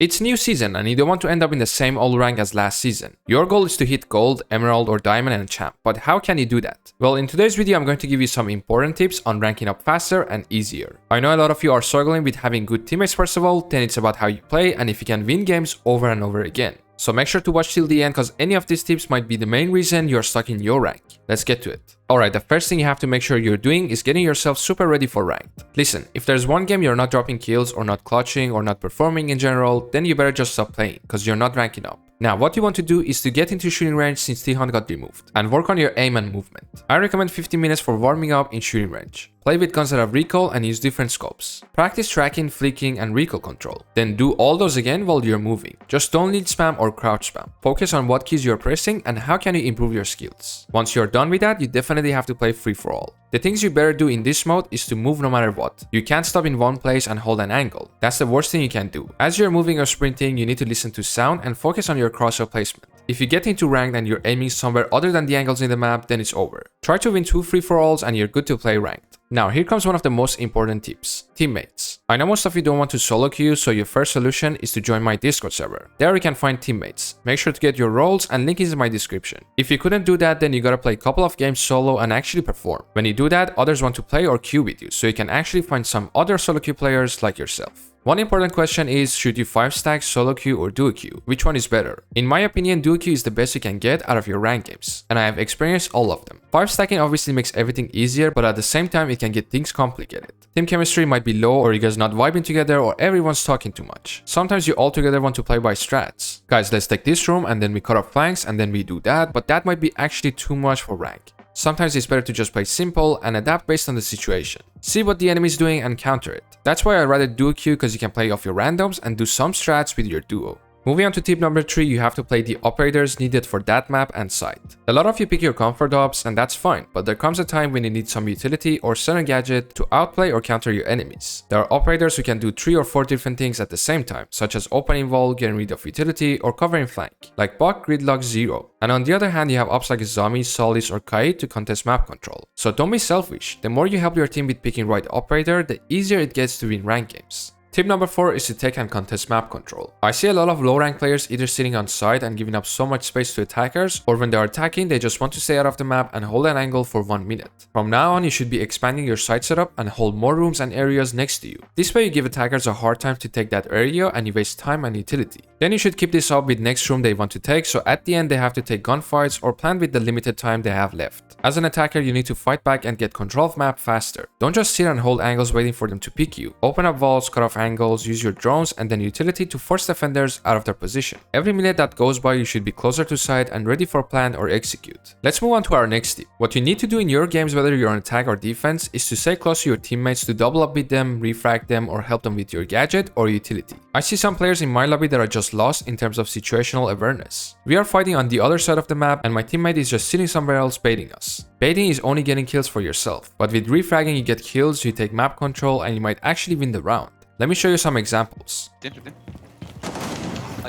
It's new season and you don't want to end up in the same old rank as last season. Your goal is to hit gold, emerald or diamond and champ, but how can you do that? Well, in today's video I'm going to give you some important tips on ranking up faster and easier. I know a lot of you are struggling with having good teammates first of all, then it's about how you play and if you can win games over and over again. So make sure to watch till the end because any of these tips might be the main reason you're stuck in your rank. Let's get to it. Alright, the first thing you have to make sure you're doing is getting yourself super ready for ranked. Listen, if there's one game you're not dropping kills or not clutching or not performing in general, then you better just stop playing because you're not ranking up. Now, what you want to do is to get into shooting range since T-Hunt got removed and work on your aim and movement. I recommend 15 minutes for warming up in shooting range. Play with guns that have recoil and use different scopes. Practice tracking, flicking and recoil control. Then do all those again while you're moving. Just don't lead spam or crouch spam. Focus on what keys you're pressing and how can you improve your skills. Once you're done with that, you definitely have to play free for all. The things you better do in this mode is to move no matter what. You can't stop in one place and hold an angle. That's the worst thing you can do. As you're moving or sprinting, you need to listen to sound and focus on your crosshair placement. If you get into ranked and you're aiming somewhere other than the angles in the map, then it's over. Try to win 2 free-for-alls and you're good to play ranked. Now here comes one of the most important tips. Teammates. I know most of you don't want to solo queue, so your first solution is to join my Discord server. There you can find teammates. Make sure to get your roles and link is in my description. If you couldn't do that, then you gotta play a couple of games solo and actually perform. When you do that, others want to play or queue with you, so you can actually find some other solo queue players like yourself. One important question is, should you 5-stack, solo queue or duo queue? Which one is better? In my opinion, duo queue is the best you can get out of your rank games, and I have experienced all of them. 5-stacking obviously makes everything easier, but at the same time it can get things complicated. Team chemistry might be low or you guys not vibing together or everyone's talking too much. Sometimes you all together want to play by strats. Guys, let's take this room and then we cut off flanks and then we do that, but that might be actually too much for rank. Sometimes it's better to just play simple and adapt based on the situation. See what the enemy is doing and counter it. That's why I rather duo queue because you can play off your randoms and do some strats with your duo. Moving on to tip number 3, you have to play the operators needed for that map and site. A lot of you pick your comfort ops and that's fine, but there comes a time when you need some utility or certain gadget to outplay or counter your enemies. There are operators who can do 3 or 4 different things at the same time, such as opening wall, getting rid of utility, or covering flank, like Buck, Gridlock, Zero. And on the other hand, you have ops like Zombie, Solis, or Kai to contest map control. So don't be selfish. The more you help your team with picking right operator, the easier it gets to win rank games. Tip number 4 is to take and contest map control. I see a lot of low rank players either sitting on side and giving up so much space to attackers, or when they are attacking they just want to stay out of the map and hold an angle for 1 minute. From now on you should be expanding your site setup and hold more rooms and areas next to you. This way you give attackers a hard time to take that area and you waste time and utility. Then you should keep this up with next room they want to take, so at the end they have to take gunfights or plan with the limited time they have left. As an attacker you need to fight back and get control of map faster. Don't just sit and hold angles waiting for them to pick you. Open up walls, cut off angles, use your drones and then utility to force defenders out of their position. Every minute that goes by you should be closer to site and ready for plan or execute. Let's move on to our next tip. What you need to do in your games, whether you're on attack or defense, is to stay close to your teammates to double up with them, refrag them or help them with your gadget or utility. I see some players in my lobby that are just lost in terms of situational awareness. We are fighting on the other side of the map and my teammate is just sitting somewhere else baiting us. Baiting is only getting kills for yourself, but with refragging you get kills, you take map control and you might actually win the round. Let me show you some examples. I can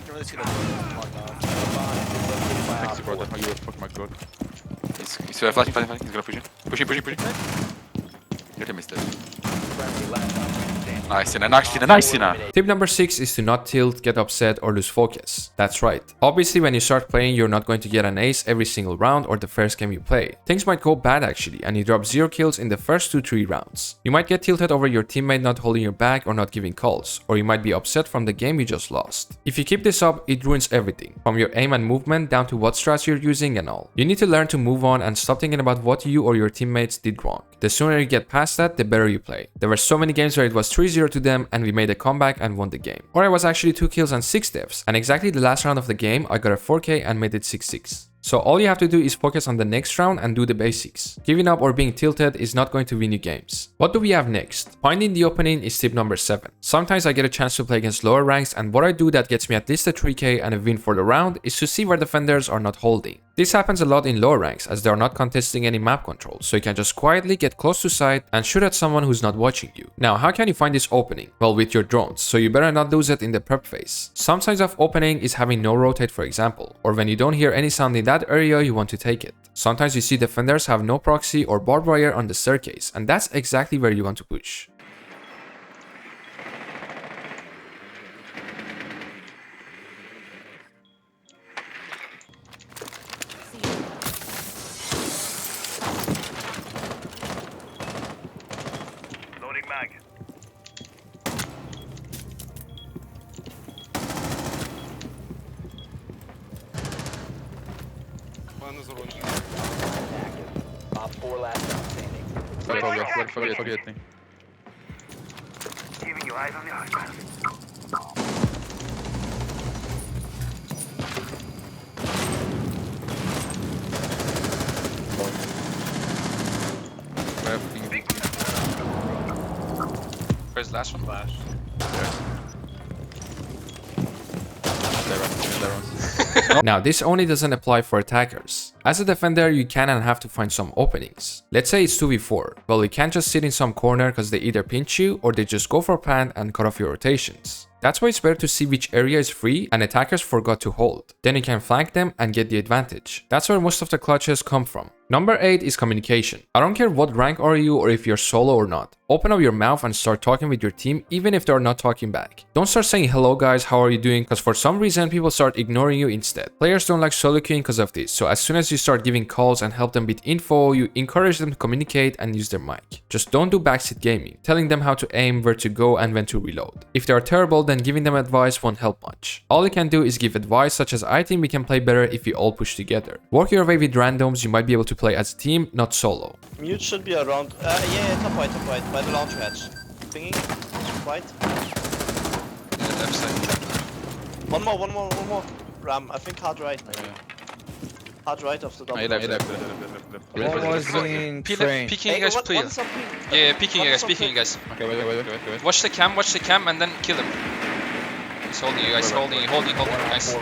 really see that. Thanks, bro. That's you fuck my god. He's flashing. He's gonna push you. Pushing. Let him miss this. Nice. Tip number 6 is to not tilt, get upset or lose focus. That's right. Obviously when you start playing you're not going to get an ace every single round or the first game you play. Things might go bad actually and you drop 0 kills in the first 2-3 rounds. You might get tilted over your teammate not holding your back or not giving calls, or you might be upset from the game you just lost. If you keep this up, it ruins everything, from your aim and movement down to what strats you're using and all. You need to learn to move on and stop thinking about what you or your teammates did wrong. The sooner you get past that, the better you play. There were so many games where it was 3-0 to them and we made a comeback and won the game. Or I was actually 2 kills and 6 deaths, and exactly the last round of the game I got a 4K and made it 6-6. So all you have to do is focus on the next round and do the basics. Giving up or being tilted is not going to win you games. What do we have next? Finding the opening is tip number 7. Sometimes I get a chance to play against lower ranks and what I do that gets me at least a 3K and a win for the round is to see where defenders are not holding. This happens a lot in lower ranks as they are not contesting any map control, so you can just quietly get close to site and shoot at someone who's not watching you. Now how can you find this opening? Well, with your drones, so you better not lose it in the prep phase. Some signs of opening is having no rotate for example, or when you don't hear any sound in that area you want to take it. Sometimes you see defenders have no proxy or barbed wire on the staircase and that's exactly where you want to push. Op 4 last stop standing. Forget me. Where's the last one? Flash. Now, this only doesn't apply for attackers. As a defender, you can and have to find some openings. Let's say it's 2v4. Well, you can't just sit in some corner because they either pinch you or they just go for plant and cut off your rotations. That's why it's better to see which area is free and attackers forgot to hold. Then you can flank them and get the advantage. That's where most of the clutches come from. Number 8 is communication. I don't care what rank are you or if you're solo or not. Open up your mouth and start talking with your team even if they're not talking back. Don't start saying hello guys, how are you doing, because for some reason people start ignoring you instead. Players don't like solo queuing because of this, so as soon as you start giving calls and help them with info, you encourage them to communicate and use their mic. Just don't do backseat gaming, telling them how to aim, where to go and when to reload. If they are terrible, then giving them advice won't help much. All you can do is give advice such as I think we can play better if we all push together. Work your way with randoms, you might be able to play as a team, not solo. Mute should be around. Yeah, top right, by the launch hatch. Pinging. Right. Yeah, left side. One more. Ram, I think hard right. Hard right of the double. Left. One was in frame. Peeking you guys, please. Yeah, peeking you guys. Okay, wait. Watch the cam, and then kill him. He's holding you guys, holding, nice.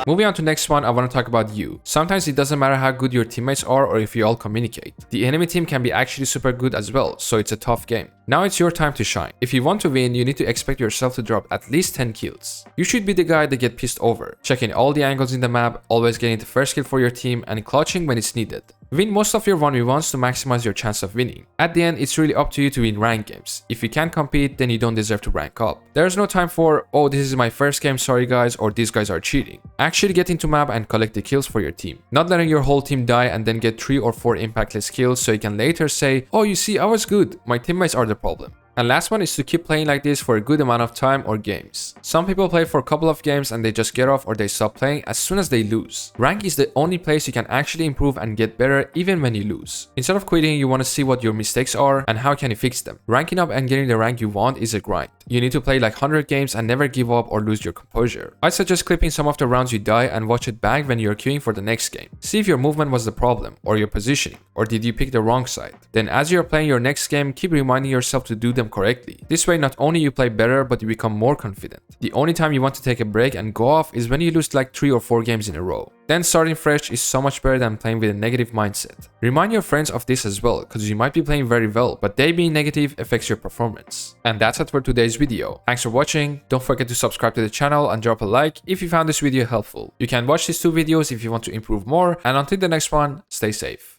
Moving on to next one, I want to talk about you. Sometimes it doesn't matter how good your teammates are or if you all communicate. The enemy team can be actually super good as well, so it's a tough game. Now it's your time to shine. If you want to win, you need to expect yourself to drop at least 10 kills. You should be the guy that get pissed over, checking all the angles in the map, always getting the first kill for your team and clutching when it's needed. Win most of your 1v1s to maximize your chance of winning. At the end, it's really up to you to win ranked games. If you can't compete, then you don't deserve to rank up. There's no time for, oh, this is my first game, sorry guys, or these guys are cheating. Actually get into map and collect the kills for your team. Not letting your whole team die and then get 3 or 4 impactless kills so you can later say, oh, you see, I was good, my teammates are the problem. And last one is to keep playing like this for a good amount of time or games. Some people play for a couple of games and they just get off or they stop playing as soon as they lose. Rank is the only place you can actually improve and get better even when you lose. Instead of quitting, you want to see what your mistakes are and how can you fix them. Ranking up and getting the rank you want is a grind. You need to play like 100 games and never give up or lose your composure. I suggest clipping some of the rounds you die and watch it back when you're queuing for the next game. See if your movement was the problem, or your positioning, or did you pick the wrong side. Then as you're playing your next game, keep reminding yourself to do them correctly. This way not only you play better, but you become more confident. The only time you want to take a break and go off is when you lose like 3 or 4 games in a row. Then starting fresh is so much better than playing with a negative mindset. Remind your friends of this as well, because you might be playing very well, but they being negative affects your performance. And that's it for today's video. Thanks for watching. Don't forget to subscribe to the channel and drop a like if you found this video helpful. You can watch these 2 videos if you want to improve more, and until the next one, stay safe.